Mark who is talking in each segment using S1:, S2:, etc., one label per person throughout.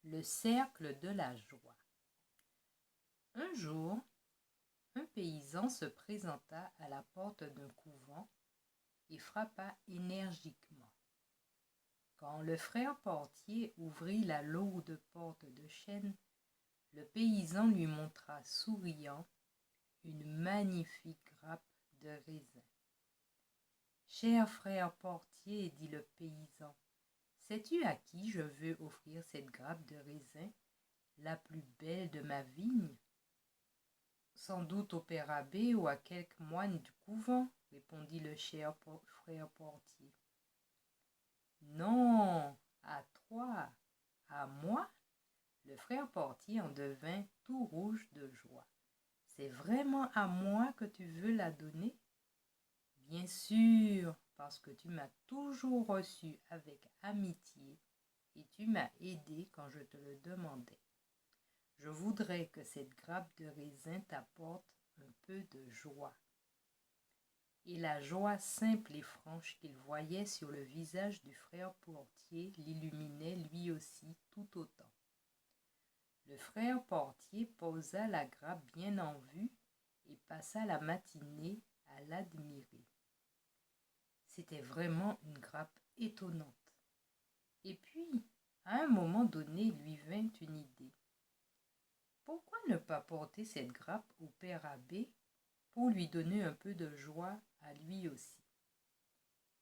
S1: Le cercle de la joie. Un jour, un paysan se présenta à la porte d'un couvent et frappa énergiquement. Quand le frère portier ouvrit la lourde porte de chêne, le paysan lui montra souriant une magnifique grappe de raisin. « Cher frère portier, dit le paysan, sais-tu à qui je veux offrir cette grappe de raisin, la plus belle de ma vigne ?»« Sans doute au père abbé ou à quelque moine du couvent, répondit le cher frère portier. Non, à toi, à moi. Le frère portier en devint tout rouge de joie. C'est vraiment à moi que tu veux la donner? Bien sûr, parce que tu m'as toujours reçu avec amitié et tu m'as aidé quand je te le demandais. Je voudrais que cette grappe de raisin t'apporte un peu de joie. Et la joie simple et franche qu'il voyait sur le visage du frère portier l'illuminait lui aussi tout autant. Le frère portier posa la grappe bien en vue et passa la matinée à l'admirer. C'était vraiment une grappe étonnante. Et puis, à un moment donné, lui vint une idée. Pourquoi ne pas porter cette grappe au père abbé pour lui donner un peu de joie à lui aussi?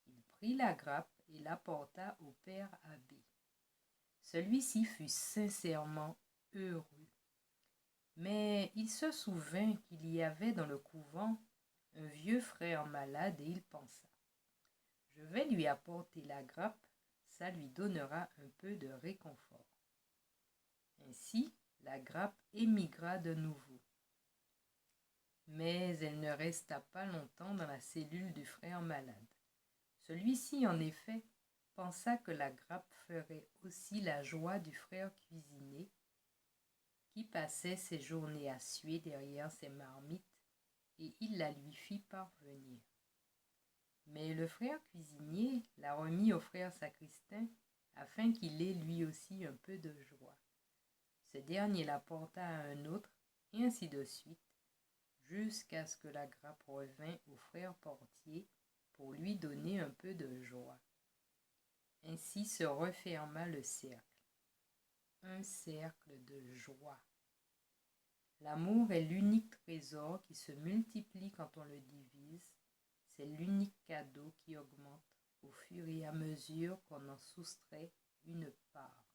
S1: Il prit la grappe et l'apporta au père abbé. Celui-ci fut sincèrement heureux. Mais il se souvint qu'il y avait dans le couvent un vieux frère malade et il pensa: je vais lui apporter la grappe, ça lui donnera un peu de réconfort. Ainsi, la grappe émigra de nouveau. Mais elle ne resta pas longtemps dans la cellule du frère malade. Celui-ci, en effet, pensa que la grappe ferait aussi la joie du frère cuisinier, qui passait ses journées à suer derrière ses marmites, et il la lui fit parvenir. Mais le frère cuisinier la remit au frère sacristain, afin qu'il ait lui aussi un peu de joie. Ce dernier la porta à un autre, et ainsi de suite, jusqu'à ce que la grappe revint au frère portier pour lui donner un peu de joie. Ainsi se referma le cercle. Un cercle de joie. L'amour est l'unique trésor qui se multiplie quand on le divise. C'est l'unique cadeau qui augmente au fur et à mesure qu'on en soustrait une part.